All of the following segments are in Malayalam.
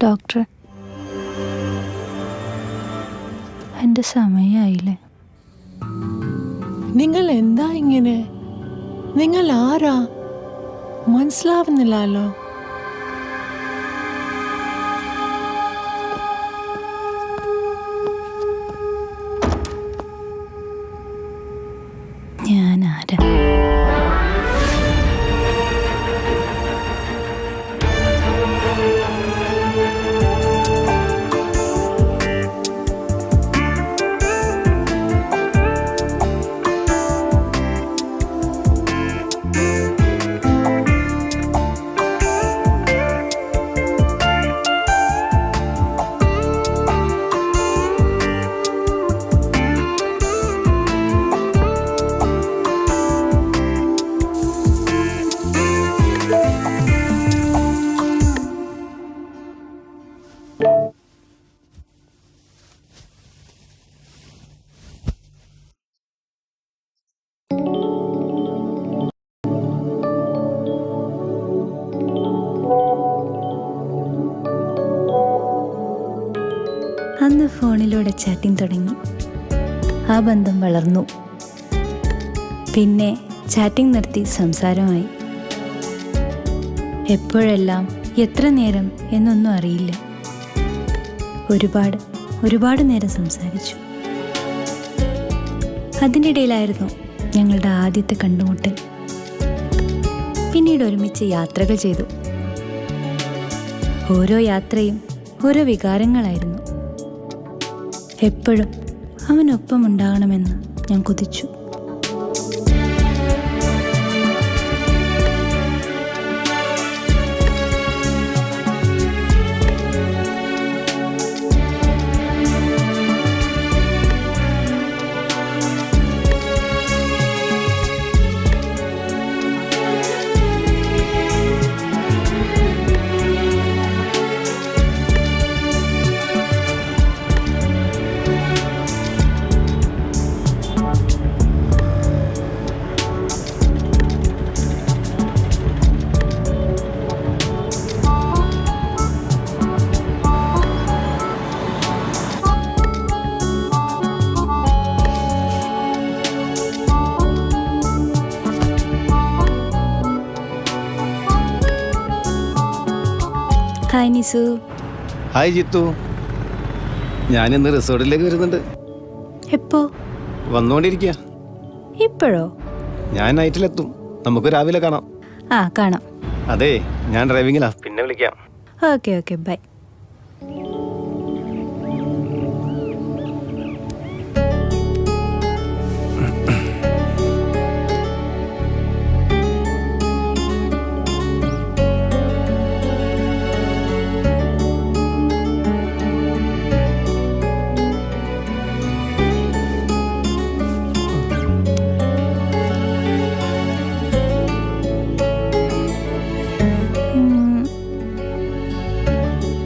ഡോക്ടർ, എൻ്റെ സമയമായില്ലേ? നിങ്ങൾ എന്താ ഇങ്ങനെ? നിങ്ങൾ ആരാ? മനസ്സിലാവുന്നില്ലല്ലോ. ഞാൻ ആരാ? അന്ന് ഫോണിലൂടെ ചാറ്റിംഗ് തുടങ്ങി. ആ ബന്ധം വളർന്നു. പിന്നെ ചാറ്റിംഗ് നിർത്തി സംസാരമായി. എപ്പോഴെല്ലാം എത്ര നേരം എന്നൊന്നും അറിയില്ല. ഒരുപാട് നേരം സംസാരിച്ചു. അതിനിടയിലായിരുന്നു ഞങ്ങളുടെ ആദ്യത്തെ കണ്ടുമുട്ടൽ. പിന്നീട് ഒരുമിച്ച് യാത്രകൾ ചെയ്തു. ഓരോ യാത്രയും ഓരോ വികാരങ്ങളായിരുന്നു. എപ്പോഴും അവനൊപ്പം ഉണ്ടാകണമെന്ന് ഞാൻ കൊതിച്ചു. ഹായ് നിസു. ഹായ് ജിത്തു. ഞാനിന്ന് റിസോർട്ടിലേക്ക് വരുന്നുണ്ട്. എപ്പോ? വന്നുകൊണ്ടിരിക്കുക. ഇപ്പോഴോ? ഞാൻ നൈറ്റിലെത്തും. നമുക്ക് രാവിലെ കാണാം. ആ, കാണാം. അതെ, ഞാൻ ഡ്രൈവിങ്ങിലാ. പിന്നെ വിളിക്കാം. Okay bye.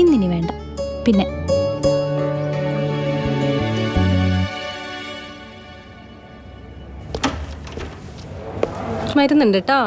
ഇന്നിനി വേണ്ട. പിന്നെ മരുന്നുണ്ട് കേട്ടോ.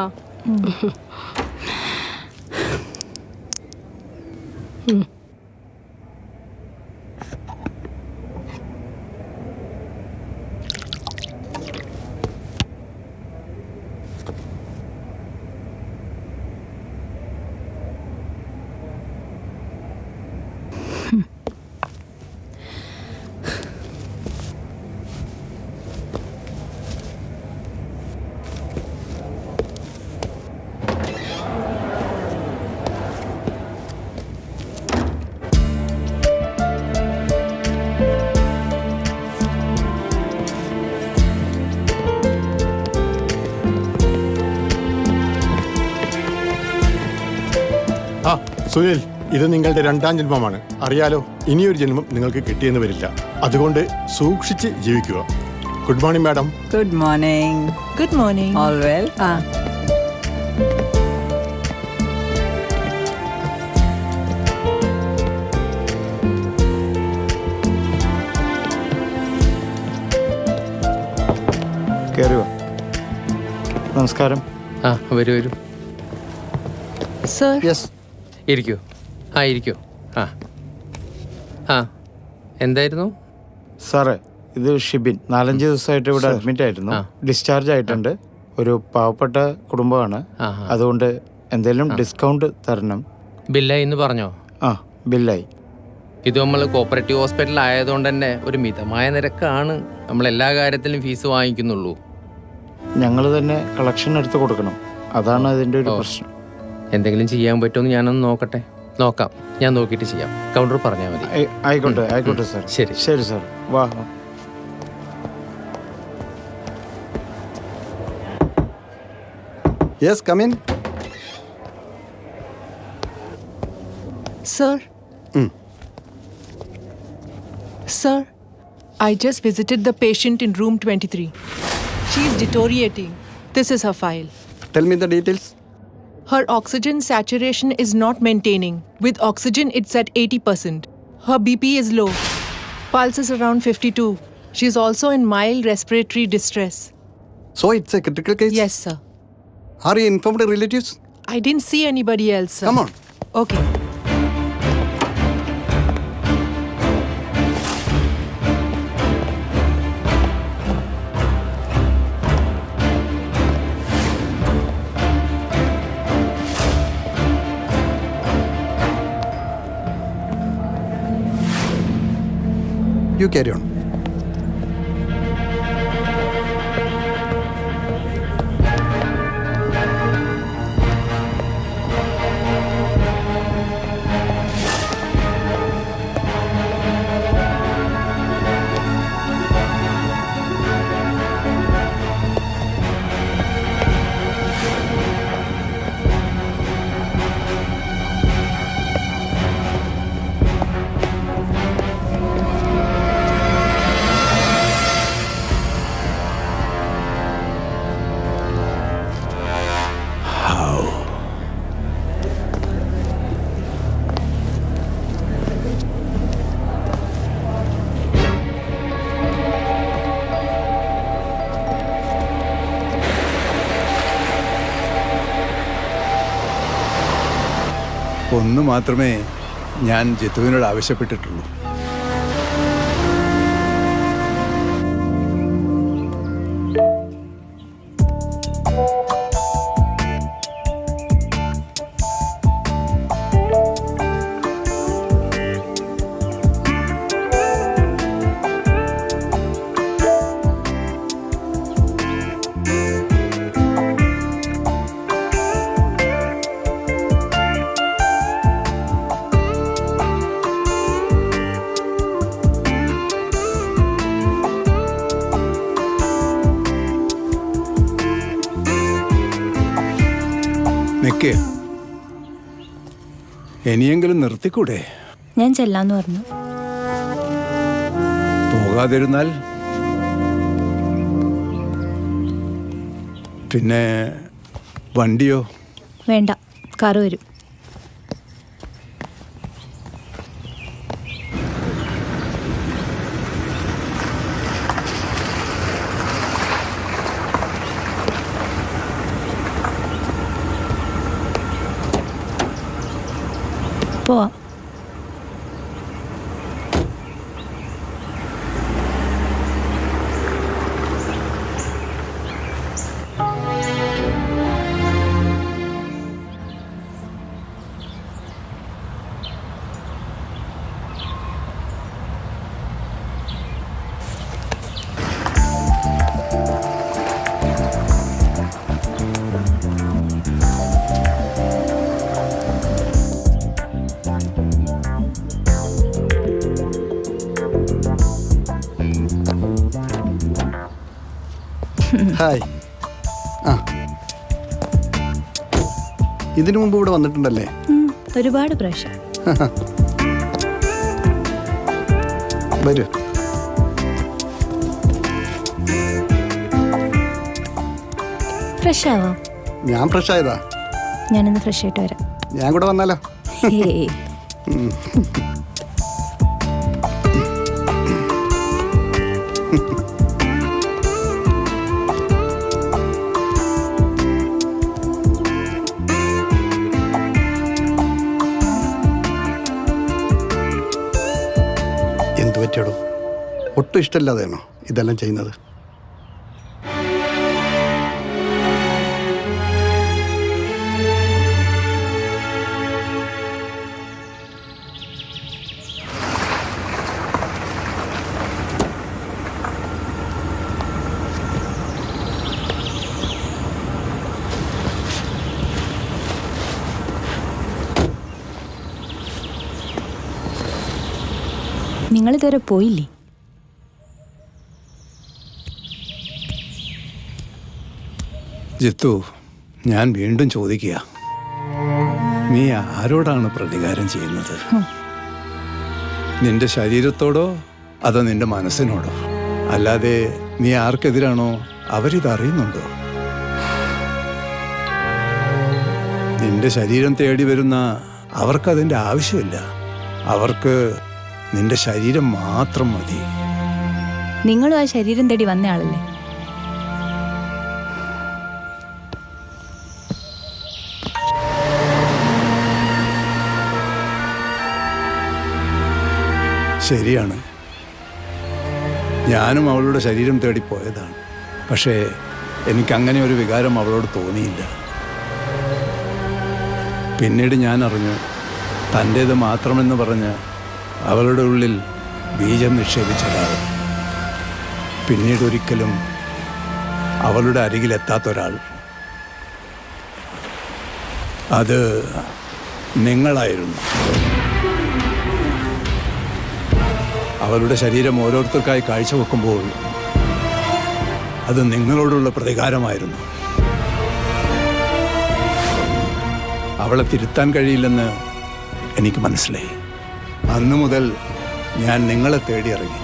ആ സുനിൽ, ഇത് നിങ്ങളുടെ രണ്ടാം ജന്മമാണ്. അറിയാലോ, ഇനിയൊരു ജന്മം നിങ്ങൾക്ക് കിട്ടിയെന്ന് വരില്ല. അതുകൊണ്ട് സൂക്ഷിച്ച് ജീവിക്കുക. Good morning madam. Good morning. Good morning. All well? കയറുക. നമസ്കാരം. വരൂ. സർ. യെസ്. ഇരിക്കൂ. ഇരിക്കൂ. ആ ആ എന്തായിരുന്നു? സാറേ, ഇത് ഷിബിൻ 4-5 ദിവസമായിട്ട് ഇവിടെ അഡ്മിറ്റ് ആയിരുന്നു. ഡിസ്ചാർജ് ആയിട്ടുണ്ട്. ഒരു പാവപ്പെട്ട കുടുംബമാണ്. അതുകൊണ്ട് എന്തെങ്കിലും ഡിസ്കൗണ്ട് തരണം. ബില്ലായി എന്ന് പറഞ്ഞോ? ആ, ബില്ലായി. ഇത് നമ്മൾ കോപ്പറേറ്റീവ് ഹോസ്പിറ്റൽ ആയതുകൊണ്ട് തന്നെ ഒരു മിതമായ നിരക്കാണ് നമ്മൾ എല്ലാ കാര്യത്തിലും ഫീസ് വാങ്ങിക്കുന്നുള്ളൂ. ഞങ്ങൾ തന്നെ കളക്ഷൻ എടുത്ത് കൊടുക്കണം. അതാണ് അതിൻ്റെ ഒരു പ്രശ്നം. എന്തെങ്കിലും ചെയ്യാൻ പറ്റുമെന്ന് ഞാനൊന്ന് നോക്കട്ടെ. നോക്കാം, ഞാൻ നോക്കിയിട്ട് ചെയ്യാം. കൗണ്ടർ പറഞ്ഞാൽ മതി. ആയിക്കോട്ടെ ആയിക്കോട്ടെ സാർ. ശരി ശരി സാർ. വാ. Yes, come in. Sir? Sir, I just visited the patient in room 23. She is deteriorating. This is her file. Tell me the details. Her oxygen saturation is not maintaining. With oxygen, it's at 80%. Her BP is low. Pulse is around 52. She is also in mild respiratory distress. So it's a critical case? Yes, sir. Are you informed the relatives? I didn't see anybody else, sir. Come on. Okay. You carry on. ഒന്ന് മാത്രമേ ഞാൻ ജിത്തുവിനോട് ആവശ്യപ്പെട്ടിട്ടുള്ളൂ. നിക്ക്, ഇനിയെങ്കിലും നിർത്തിക്കൂടെ? ഞാൻ ചെല്ലാന്ന് പറഞ്ഞു. പോകാതിരുന്നാൽ പിന്നെ വണ്ടിയോ? വേണ്ട, കാറ് വരും. പോവാം. ഹായ്. ആ, ഇതിനു മുമ്പ് ഇവിടെ വന്നിട്ടുണ്ടല്ലേ? ഒരുപാട് പ്രാവശ്യം. വരൂ. ഫ്രഷ് ആവാം. ഞാൻ ഫ്രഷ് ആയതാ. ഞാനിന്ന് ഫ്രഷ് ആയിട്ട് വരാം. ഞാൻ കൂടെ വന്നാലോ? ഹേയ്. പറ്റിയടോ? ഒട്ടും ഇഷ്ടമില്ലാതെയാണോ ഇതെല്ലാം ചെയ്യുന്നത്? നിങ്ങളിതുവരെ പോയില്ലേ? ജിത്തു, ഞാൻ വീണ്ടും ചോദിക്കുക, നീ ആരോടാണ് പ്രതികാരം ചെയ്യുന്നത്? നിന്റെ ശരീരത്തോടോ അതോ നിന്റെ മനസ്സിനോടോ? അല്ലാതെ നീ ആർക്കെതിരാണോ അവരിതറിയുന്നുണ്ടോ? നിന്റെ ശരീരം തേടി വരുന്ന അവർക്കതിൻ്റെ ആവശ്യമില്ല. അവർക്ക് നിന്റെ ശരീരം മാത്രം മതി. നിങ്ങളും ആ ശരീരം തേടി വന്ന ആളല്ലേ? ശരിയാണ്, ഞാനും അവളുടെ ശരീരം തേടി പോയതാണ്. പക്ഷേ എനിക്കങ്ങനെ ഒരു വികാരം അവളോട് തോന്നിയില്ല. പിന്നീട് ഞാൻ അറിഞ്ഞു, തൻ്റേത് മാത്രമെന്ന് പറഞ്ഞ് അവളുടെ ഉള്ളിൽ ബീജം നിക്ഷേപിച്ചൊരാൾ, പിന്നീട് ഒരിക്കലും അവളുടെ അരികിലെത്താത്തൊരാൾ, അത് നിങ്ങളായിരുന്നു. അവളുടെ ശരീരം ഓരോരുത്തർക്കായി കാഴ്ചവെക്കുമ്പോൾ അത് നിങ്ങളോടുള്ള പ്രതികാരമായിരുന്നു. അവളെ തിരുത്താൻ കഴിയില്ലെന്ന് എനിക്ക് മനസ്സിലായി. അന്നു മുതൽ ഞാൻ നിങ്ങളെ തേടി ഇറങ്ങി.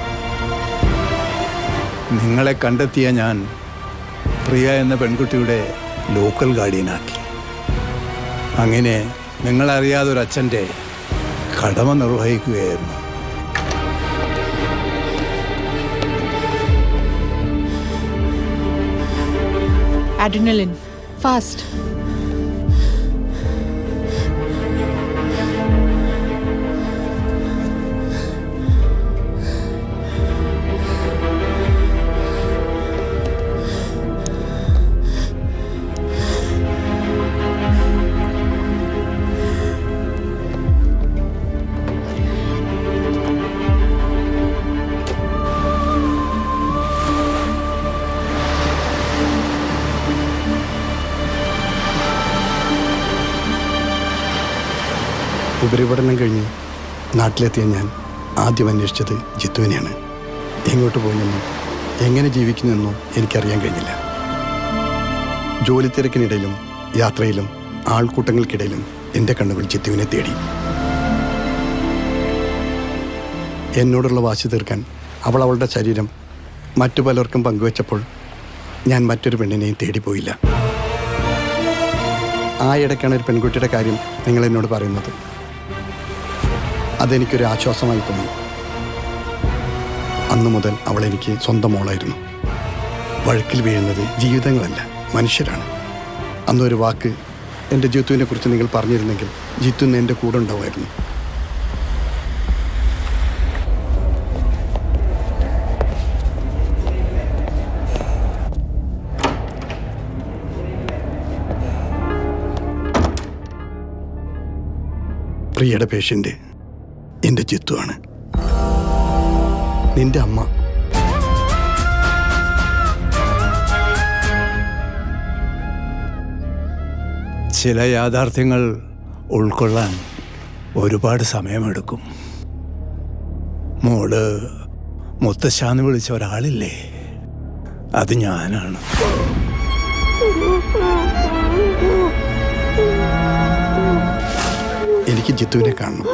നിങ്ങളെ കണ്ടെത്തിയ ഞാൻ പ്രിയ എന്ന പെൺകുട്ടിയുടെ ലോക്കൽ ഗാർഡിയനാക്കി. അങ്ങനെ നിങ്ങളറിയാതൊരച്ഛൻ്റെ കടമ നിർവഹിക്കുകയായിരുന്നു. Adrenaline. Fast. ഉപരിപഠനം കഴിഞ്ഞ് നാട്ടിലെത്തിയ ഞാൻ ആദ്യം അന്വേഷിച്ചത് ജിത്തുവിനെയാണ്. എങ്ങോട്ട് പോയെന്നോ എങ്ങനെ ജീവിക്കുന്നെന്നോ എനിക്കറിയാൻ കഴിഞ്ഞില്ല. ജോലി തിരക്കിനിടയിലും യാത്രയിലും ആൾക്കൂട്ടങ്ങൾക്കിടയിലും എൻ്റെ കണ്ണുകൾ ജിത്തുവിനെ തേടി. എന്നോടുള്ള വാശി തീർക്കാൻ അവൾ അവളുടെ ശരീരം മറ്റു പലർക്കും പങ്കുവച്ചപ്പോൾ ഞാൻ മറ്റൊരു പെണ്ണിനെയും തേടിപ്പോയില്ല. ആ ഇടയ്ക്കാണ് ഒരു പെൺകുട്ടിയുടെ കാര്യം നിങ്ങൾ എന്നോട് പറയുന്നത്. അതെനിക്കൊരു ആശ്വാസമായി തോന്നി. അന്നു മുതൽ അവൾ എനിക്ക് സ്വന്തം മോളായിരുന്നു. വഴക്കിൽ വീഴുന്നത് ജീവിതങ്ങളല്ല, മനുഷ്യരാണ്. അന്നൊരു വാക്ക് എൻ്റെ ജിത്തുവിനെ കുറിച്ച് നിങ്ങൾ പറഞ്ഞിരുന്നെങ്കിൽ ജിത്തു ഇന്ന് എൻ്റെ കൂടെ ഉണ്ടാവുമായിരുന്നു. പ്രിയയുടെ പേഷ്യൻ്റ് എൻ്റെ ജിത്തുവാണ്, നിന്റെ അമ്മ. ചില യാഥാർത്ഥ്യങ്ങൾ ഉൾക്കൊള്ളാൻ ഒരുപാട് സമയമെടുക്കും. മോള് മുത്തശ്ശാന്ന് വിളിച്ച ഒരാളില്ലേ, അത് ഞാനാണ്. എനിക്ക് ജിത്തുവിനെ കാണണം.